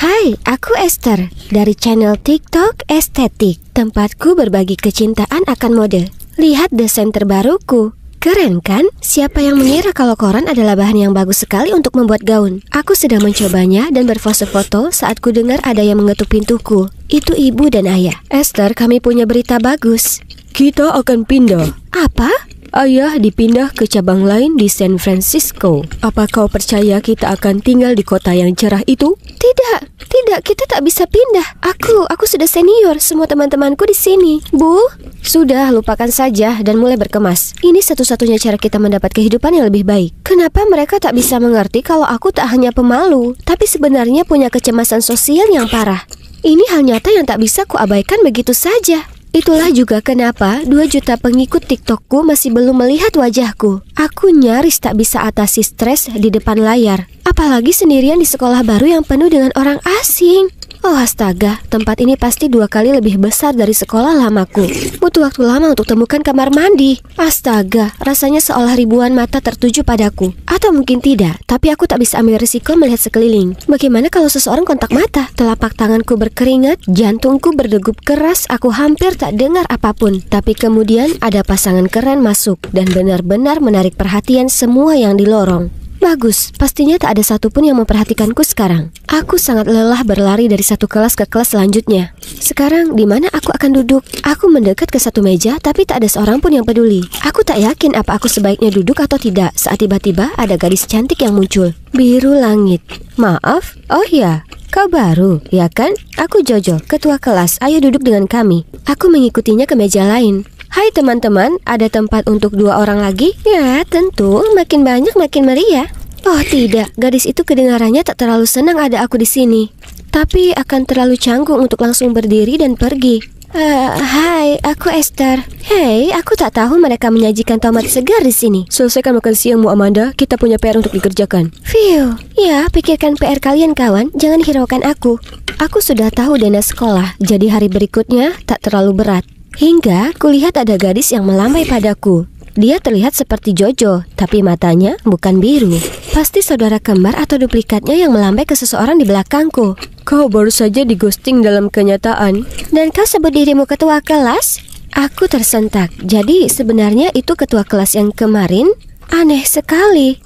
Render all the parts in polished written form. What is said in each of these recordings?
Hai, aku Esther dari channel TikTok Estetik. Tempatku berbagi kecintaan akan mode. Lihat desain terbaruku. Keren kan? Siapa yang mengira kalau koran adalah bahan yang bagus sekali untuk membuat gaun? Aku sedang mencobanya dan berpose foto saat ku dengar ada yang mengetuk pintuku. Itu ibu dan ayah. Esther, kami punya berita bagus. Kita akan pindah. Apa? Ayah dipindah ke cabang lain di San Francisco. Apa kau percaya kita akan tinggal di kota yang cerah itu? Tidak, kita tak bisa pindah. Aku sudah senior, semua teman-temanku di sini. Bu, sudah lupakan saja dan mulai berkemas. Ini satu-satunya cara kita mendapat kehidupan yang lebih baik. Kenapa mereka tak bisa mengerti kalau aku tak hanya pemalu, tapi sebenarnya punya kecemasan sosial yang parah? Ini hal nyata yang tak bisa kuabaikan begitu saja. Itulah juga kenapa 2 juta pengikut TikTokku masih belum melihat wajahku. Aku nyaris tak bisa atasi stres di depan layar. Apalagi sendirian di sekolah baru yang penuh dengan orang asing. Oh astaga, tempat ini pasti 2 kali lebih besar dari sekolah lamaku. Butuh waktu lama untuk temukan kamar mandi. Astaga, rasanya seolah ribuan mata tertuju padaku. Atau mungkin tidak, tapi aku tak bisa ambil risiko melihat sekeliling. Bagaimana kalau seseorang kontak mata? Telapak tanganku berkeringat, jantungku berdegup keras, aku hampir tak dengar apapun. Tapi kemudian ada pasangan keren masuk dan benar-benar menarik perhatian semua yang di lorong. Bagus, pastinya tak ada satupun yang memperhatikanku sekarang. Aku sangat lelah berlari dari satu kelas ke kelas selanjutnya. Sekarang, di mana aku akan duduk? Aku mendekat ke satu meja, tapi tak ada seorang pun yang peduli. Aku tak yakin apa aku sebaiknya duduk atau tidak, saat tiba-tiba ada gadis cantik yang muncul. Biru langit. Maaf, oh ya, kau baru, ya kan? Aku Jojo, ketua kelas, ayo duduk dengan kami. Aku mengikutinya ke meja lain. Hai teman-teman, ada tempat untuk 2 orang lagi? Ya, tentu, makin banyak makin meriah. Oh tidak, gadis itu kedengarannya tak terlalu senang ada aku di sini. Tapi akan terlalu canggung untuk langsung berdiri dan pergi. Hai, aku Esther. Hei, aku tak tahu mereka menyajikan tomat segar di sini. Selesaikan makan siangmu, Amanda. Kita punya PR untuk dikerjakan. Phew, ya pikirkan PR kalian kawan, jangan hiraukan aku. Aku sudah tahu dana sekolah, jadi hari berikutnya tak terlalu berat. Hingga kulihat ada gadis yang melambai padaku. Dia terlihat seperti Jojo, tapi matanya bukan biru. Pasti saudara kembar atau duplikatnya yang melambai ke seseorang di belakangku. Kau baru saja di-ghosting dalam kenyataan. Dan kau sebut dirimu ketua kelas? Aku tersentak. Jadi sebenarnya itu ketua kelas yang kemarin? Aneh sekali.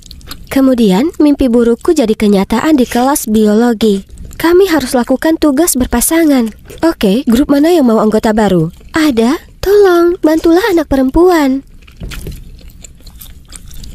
Kemudian mimpi burukku jadi kenyataan di kelas biologi. Kami harus lakukan tugas berpasangan. Oke, grup mana yang mau anggota baru? Ada, tolong, bantulah anak perempuan.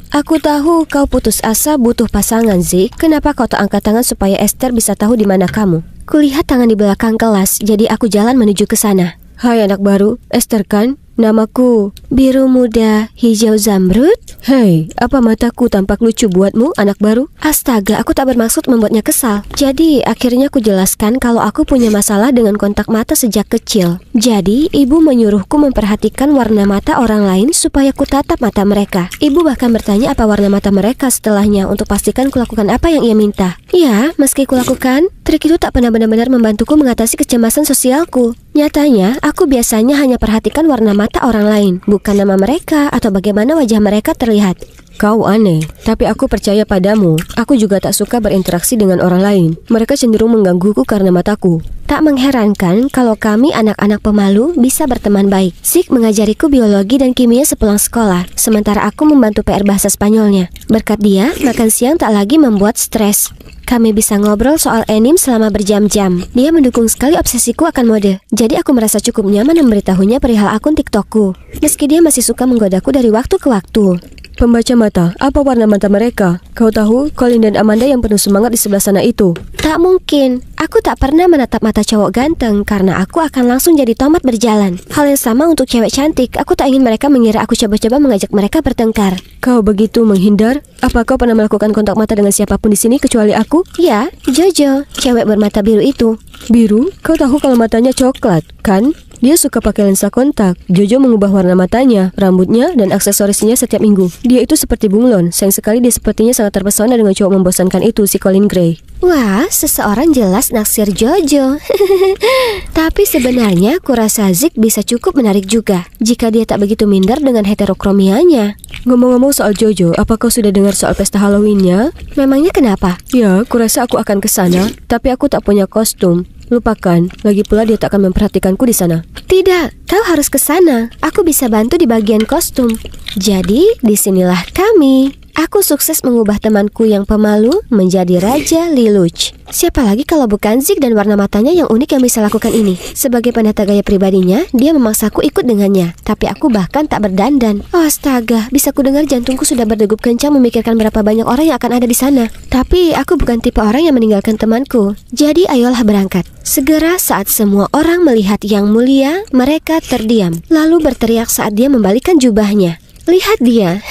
Aku tahu kau putus asa butuh pasangan, Zik. Kenapa kau tak angkat tangan supaya Esther bisa tahu di mana kamu? Kulihat tangan di belakang kelas, jadi aku jalan menuju ke sana. Hai anak baru, Esther kan? Namaku Biru muda, hijau zamrud. Hei, apa mataku tampak lucu buatmu, anak baru? Astaga, aku tak bermaksud membuatnya kesal. Jadi, akhirnya aku jelaskan kalau aku punya masalah dengan kontak mata sejak kecil. Jadi, ibu menyuruhku memperhatikan warna mata orang lain supaya ku tatap mata mereka. Ibu bahkan bertanya apa warna mata mereka setelahnya untuk pastikan kulakukan apa yang ia minta. Ya, meski kulakukan, trik itu tak pernah benar-benar membantuku mengatasi kecemasan sosialku. Nyatanya, aku biasanya hanya perhatikan warna mata orang lain, bukan nama mereka atau bagaimana wajah mereka terlihat. Kau aneh, tapi aku percaya padamu. Aku juga tak suka berinteraksi dengan orang lain. Mereka cenderung menggangguku karena mataku. Tak mengherankan kalau kami anak-anak pemalu bisa berteman baik. Zik mengajariku biologi dan kimia sepulang sekolah, sementara aku membantu PR bahasa Spanyolnya. Berkat dia, makan siang tak lagi membuat stres. Kami bisa ngobrol soal anime selama berjam-jam. Dia mendukung sekali obsesiku akan mode. Jadi aku merasa cukup nyaman memberitahunya perihal akun TikTokku. Meski dia masih suka menggodaku dari waktu ke waktu. Pembaca mata, apa warna mata mereka? Kau tahu, Colin dan Amanda yang penuh semangat di sebelah sana itu. Tak mungkin. Aku tak pernah menatap mata cowok ganteng karena aku akan langsung jadi tomat berjalan. Hal yang sama untuk cewek cantik. Aku tak ingin mereka mengira aku coba-coba mengajak mereka bertengkar. Kau begitu menghindar? Apa kau pernah melakukan kontak mata dengan siapapun di sini kecuali aku? Ya, Jojo, cewek bermata biru itu. Biru? Kau tahu kalau matanya coklat, kan? Dia suka pakai lensa kontak. Jojo mengubah warna matanya, rambutnya, dan aksesorisnya setiap minggu. Dia itu seperti bunglon. Sayang sekali dia sepertinya sangat terpesona dengan cowok membosankan itu, si Colin Gray. Wah, seseorang jelas naksir Jojo. Tapi sebenarnya kurasa Zik bisa cukup menarik juga jika dia tak begitu minder dengan heterokromianya. Ngomong-ngomong soal Jojo, apa kau sudah dengar soal pesta Halloween-nya? Memangnya kenapa? Ya, kurasa aku akan ke sana, tapi aku tak punya kostum. Lupakan, lagi pula dia tak akan memperhatikanku di sana. Tidak, kau harus ke sana. Aku bisa bantu di bagian kostum. Jadi, disinilah kami. Aku sukses mengubah temanku yang pemalu menjadi Raja Lelouch. Siapa lagi kalau bukan Zeke dan warna matanya yang unik yang bisa lakukan ini. Sebagai penata gaya pribadinya, dia memaksaku ikut dengannya. Tapi aku bahkan tak berdandan. Oh astaga, bisa ku dengar jantungku sudah berdegup kencang memikirkan berapa banyak orang yang akan ada di sana. Tapi aku bukan tipe orang yang meninggalkan temanku. Jadi ayolah berangkat. Segera saat semua orang melihat Yang Mulia, mereka terdiam. Lalu berteriak saat dia membalikkan jubahnya. Lihat dia,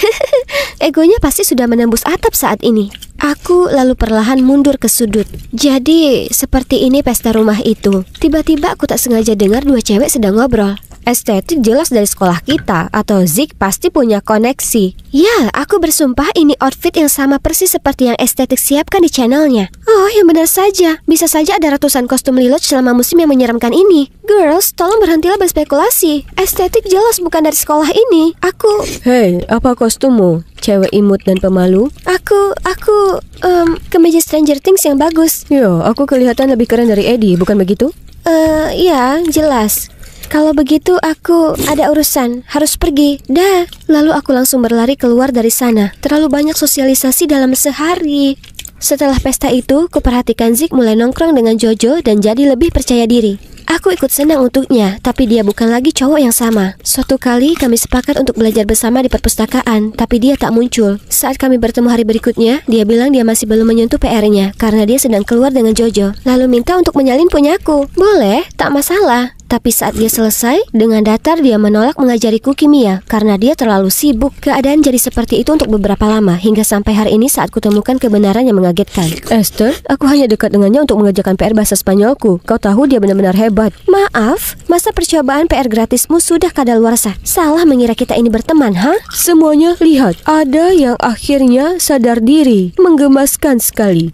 egonya pasti sudah menembus atap saat ini. Aku lalu perlahan mundur ke sudut. Jadi, seperti ini pesta rumah itu. Tiba-tiba aku tak sengaja dengar dua cewek sedang ngobrol. Estetik jelas dari sekolah kita, atau Zeke pasti punya koneksi. Ya, aku bersumpah ini outfit yang sama persis seperti yang estetik siapkan di channelnya. Oh, yang benar saja. Bisa saja ada ratusan kostum Lelouch selama musim yang menyeramkan ini. Girls, tolong berhentilah berspekulasi. Estetik jelas bukan dari sekolah ini. Hei, apa kostummu? Cewek imut dan pemalu? Kemeja Stranger Things yang bagus. Yo, aku kelihatan lebih keren dari Eddie, bukan begitu? Ya, jelas. Kalau begitu aku ada urusan, harus pergi. Dah. Lalu aku langsung berlari keluar dari sana. Terlalu banyak sosialisasi dalam sehari. Setelah pesta itu, kuperhatikan Zeke mulai nongkrong dengan Jojo dan jadi lebih percaya diri. Aku ikut senang untuknya, tapi dia bukan lagi cowok yang sama. Suatu kali kami sepakat untuk belajar bersama di perpustakaan, tapi dia tak muncul. Saat kami bertemu hari berikutnya, dia bilang dia masih belum menyentuh PR-nya karena dia sedang keluar dengan Jojo. Lalu minta untuk menyalin punyaku. Boleh, tak masalah. Tapi saat dia selesai, dengan datar dia menolak mengajariku kimia karena dia terlalu sibuk. Keadaan jadi seperti itu untuk beberapa lama, hingga sampai hari ini saat kutemukan kebenaran yang mengagetkan. Esther, aku hanya dekat dengannya untuk mengerjakan PR bahasa Spanyolku. Kau tahu dia benar-benar hebat. Maaf, masa percobaan PR gratismu sudah kadaluarsa. Salah mengira kita ini berteman, ha? Semuanya lihat, ada yang akhirnya sadar diri. Menggemaskan sekali.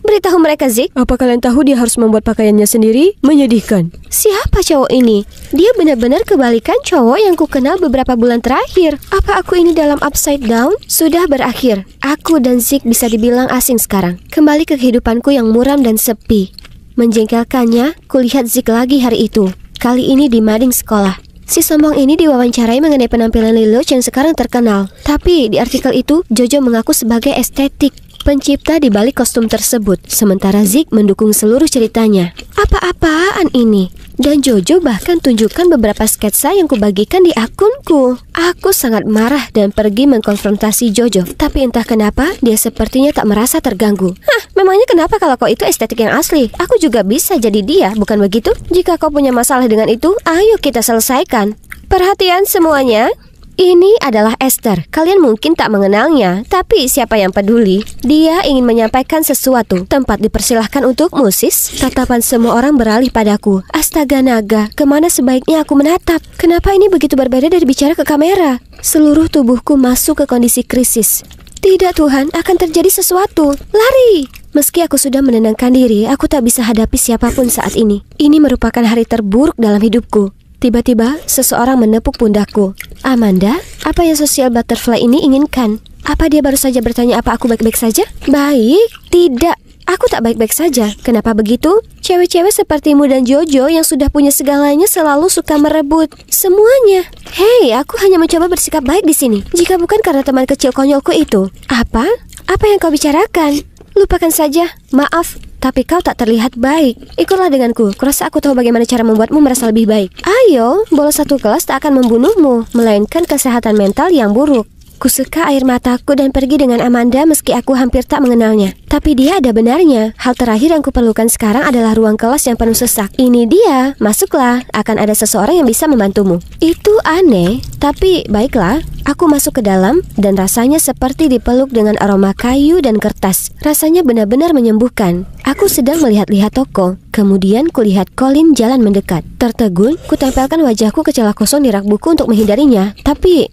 Beritahu mereka, Zeke. Apa kalian tahu dia harus membuat pakaiannya sendiri? Menyedihkan. Siapa cowok ini? Dia benar-benar kebalikan cowok yang ku kenal beberapa bulan terakhir. Apa aku ini dalam upside down? Sudah berakhir. Aku dan Zeke bisa dibilang asing sekarang. Kembali ke kehidupanku yang muram dan sepi. Menjengkelkannya, kulihat Zeke lagi hari itu. Kali ini di mading sekolah. Si sombong ini diwawancarai mengenai penampilan Lelouch yang sekarang terkenal. Tapi di artikel itu, Jojo mengaku sebagai estetik, pencipta di balik kostum tersebut. Sementara Zeke mendukung seluruh ceritanya. Apa-apaan ini? Dan Jojo bahkan tunjukkan beberapa sketsa yang kubagikan di akunku. Aku sangat marah dan pergi mengkonfrontasi Jojo. Tapi entah kenapa, dia sepertinya tak merasa terganggu. Memangnya kenapa kalau kau itu estetik yang asli? Aku juga bisa jadi dia, bukan begitu? Jika kau punya masalah dengan itu, ayo kita selesaikan. Perhatian semuanya. Ini adalah Esther. Kalian mungkin tak mengenalnya, tapi siapa yang peduli? Dia ingin menyampaikan sesuatu. Tempat dipersilahkan untuk musis. Tatapan semua orang beralih padaku. Astaga naga, kemana sebaiknya aku menatap? Kenapa ini begitu berbeda dari bicara ke kamera? Seluruh tubuhku masuk ke kondisi krisis. Tidak Tuhan, akan terjadi sesuatu. Lari! Meski aku sudah menenangkan diri, aku tak bisa hadapi siapapun saat ini. Ini merupakan hari terburuk dalam hidupku. Tiba-tiba, seseorang menepuk pundakku. Amanda, apa yang social butterfly ini inginkan? Apa dia baru saja bertanya apa aku baik-baik saja? Baik? Tidak, aku tak baik-baik saja. Kenapa begitu? Cewek-cewek sepertimu dan Jojo yang sudah punya segalanya selalu suka merebut semuanya. Hei, aku hanya mencoba bersikap baik di sini. Jika bukan karena teman kecil konyolku itu. Apa? Apa yang kau bicarakan? Lupakan saja. Maaf. Tapi kau tak terlihat baik. Ikutlah denganku. Kurasa aku tahu bagaimana cara membuatmu merasa lebih baik. Ayo, bolos satu kelas tak akan membunuhmu, melainkan kesehatan mental yang buruk. Kusuka air mataku dan pergi dengan Amanda meski aku hampir tak mengenalnya. Tapi dia ada benarnya. Hal terakhir yang kuperlukan sekarang adalah ruang kelas yang penuh sesak. Ini dia, masuklah. Akan ada seseorang yang bisa membantumu. Itu aneh, tapi baiklah. Aku masuk ke dalam dan rasanya seperti dipeluk dengan aroma kayu dan kertas. Rasanya benar-benar menyembuhkan. Aku sedang melihat-lihat toko. Kemudian kulihat Colin jalan mendekat. Tertegun, kutempelkan wajahku ke celah kosong di rak buku untuk menghindarinya. Tapi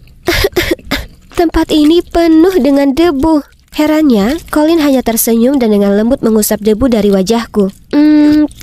tempat ini penuh dengan debu. Herannya, Colin hanya tersenyum dan dengan lembut mengusap debu dari wajahku.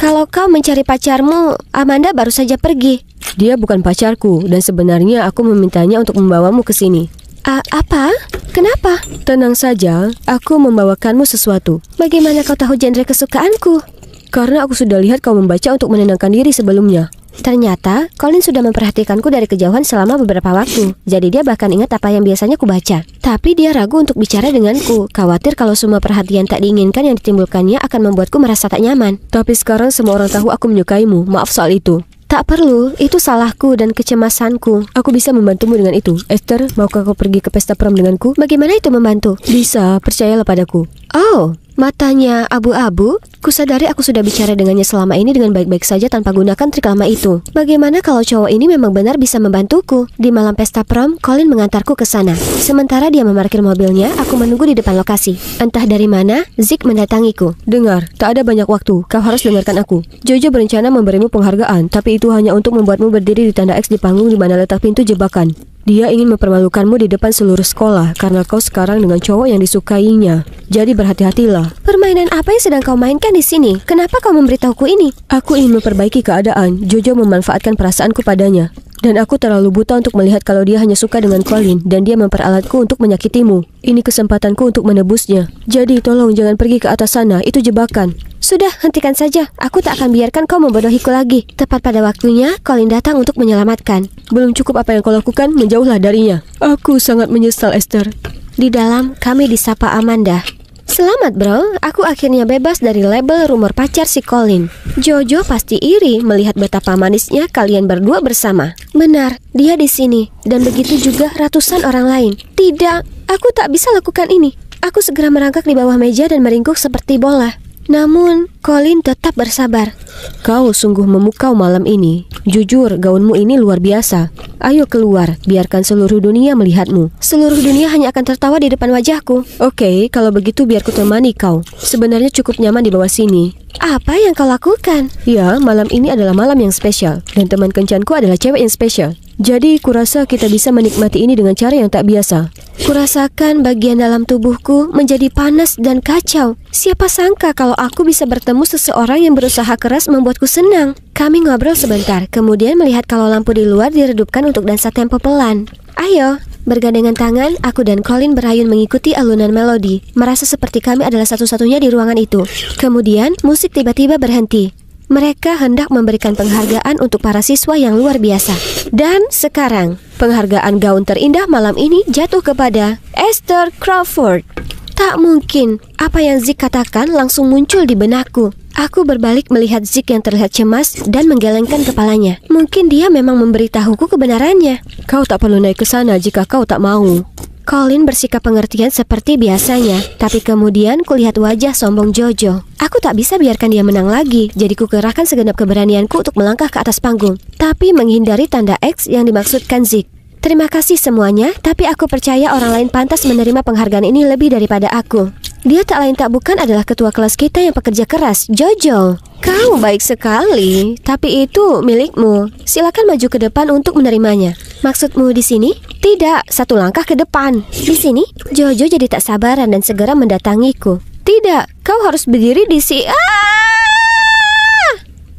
Kalau kau mencari pacarmu, Amanda baru saja pergi. Dia bukan pacarku dan sebenarnya aku memintanya untuk membawamu ke sini. Apa? Kenapa? Tenang saja, aku membawakanmu sesuatu. Bagaimana kau tahu genre kesukaanku? Karena aku sudah lihat kau membaca untuk menenangkan diri sebelumnya. Ternyata, Colin sudah memperhatikanku dari kejauhan selama beberapa waktu. Jadi dia bahkan ingat apa yang biasanya kubaca. Tapi dia ragu untuk bicara denganku. Khawatir kalau semua perhatian tak diinginkan yang ditimbulkannya akan membuatku merasa tak nyaman. Tapi sekarang semua orang tahu aku menyukaimu. Maaf soal itu. Tak perlu, itu salahku dan kecemasanku. Aku bisa membantumu dengan itu. Esther, maukah kau pergi ke pesta prom denganku? Bagaimana itu membantu? Bisa, percayalah padaku. Oh, matanya abu-abu? Kusadari aku sudah bicara dengannya selama ini dengan baik-baik saja tanpa gunakan trik lama itu. Bagaimana kalau cowok ini memang benar bisa membantuku? Di malam pesta prom, Colin mengantarku ke sana. Sementara dia memarkir mobilnya, aku menunggu di depan lokasi. Entah dari mana, Zeke mendatangiku. Dengar, tak ada banyak waktu. Kau harus dengarkan aku. Jojo berencana memberimu penghargaan, tapi itu hanya untuk membuatmu berdiri di tanda X di panggung di mana letak pintu jebakan. Dia ingin mempermalukanmu di depan seluruh sekolah karena kau sekarang dengan cowok yang disukainya. Jadi berhati-hatilah. Permainan apa yang sedang kau mainkan di sini? Kenapa kau memberitahuku ini? Aku ingin memperbaiki keadaan. Jojo memanfaatkan perasaanku padanya. Dan aku terlalu buta untuk melihat kalau dia hanya suka dengan Colin dan dia memperalatku untuk menyakitimu. Ini kesempatanku untuk menebusnya. Jadi tolong jangan pergi ke atas sana, itu jebakan. Sudah, hentikan saja. Aku tak akan biarkan kau membodohiku lagi. Tepat pada waktunya, Colin datang untuk menyelamatkan. Belum cukup apa yang kau lakukan, menjauhlah darinya. Aku sangat menyesal, Esther. Di dalam, kami disapa Amanda. Selamat bro, aku akhirnya bebas dari label rumor pacar si Colin. Jojo pasti iri melihat betapa manisnya kalian berdua bersama. Benar, dia di sini dan begitu juga ratusan orang lain. Tidak, aku tak bisa lakukan ini. Aku segera merangkak di bawah meja dan meringkuk seperti bola. Namun, Colin tetap bersabar. Kau sungguh memukau malam ini. Jujur, gaunmu ini luar biasa. Ayo keluar, biarkan seluruh dunia melihatmu. Seluruh dunia hanya akan tertawa di depan wajahku. Oke, kalau begitu biar ku temani kau. Sebenarnya cukup nyaman di bawah sini. Apa yang kau lakukan? Ya, malam ini adalah malam yang spesial. Dan teman kencanku adalah cewek yang spesial. Jadi, kurasa kita bisa menikmati ini dengan cara yang tak biasa. Kurasakan bagian dalam tubuhku menjadi panas dan kacau. Siapa sangka kalau aku bisa bertemu seseorang yang berusaha keras membuatku senang. Kami ngobrol sebentar, kemudian melihat kalau lampu di luar diredupkan untuk dansa tempo pelan. Ayo, bergandengan tangan, aku dan Colin berayun mengikuti alunan melodi. Merasa seperti kami adalah satu-satunya di ruangan itu. Kemudian, musik tiba-tiba berhenti. Mereka hendak memberikan penghargaan untuk para siswa yang luar biasa. Dan sekarang, penghargaan gaun terindah malam ini jatuh kepada Esther Crawford. Tak mungkin, apa yang Zeke katakan langsung muncul di benakku. Aku berbalik melihat Zeke yang terlihat cemas dan menggelengkan kepalanya. Mungkin dia memang memberitahuku kebenarannya. Kau tak perlu naik ke sana jika kau tak mau. Colin bersikap pengertian seperti biasanya, tapi kemudian kulihat wajah sombong Jojo. Aku tak bisa biarkan dia menang lagi, jadi kukerahkan segenap keberanianku untuk melangkah ke atas panggung, tapi menghindari tanda X yang dimaksudkan Zeke. Terima kasih semuanya, tapi aku percaya orang lain pantas menerima penghargaan ini lebih daripada aku. Dia tak lain tak bukan adalah ketua kelas kita yang pekerja keras, Jojo. Kau baik sekali, tapi itu milikmu. Silakan maju ke depan untuk menerimanya. Maksudmu di sini? Tidak, satu langkah ke depan. Di sini? Jojo jadi tak sabaran dan segera mendatangiku. Tidak, kau harus berdiri di sini.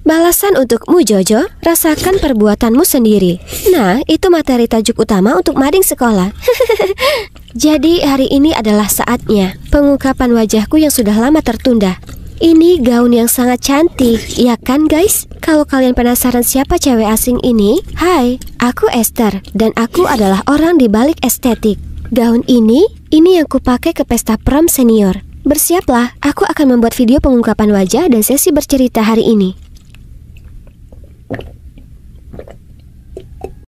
Balasan untukmu Jojo, rasakan perbuatanmu sendiri. Nah, itu materi tajuk utama untuk mading sekolah. Jadi hari ini adalah saatnya pengungkapan wajahku yang sudah lama tertunda. Ini gaun yang sangat cantik, ya kan guys? Kalau kalian penasaran siapa cewek asing ini, hai, aku Esther dan aku adalah orang di balik estetik. Gaun ini yang kupakai ke pesta prom senior. Bersiaplah, aku akan membuat video pengungkapan wajah dan sesi bercerita hari ini.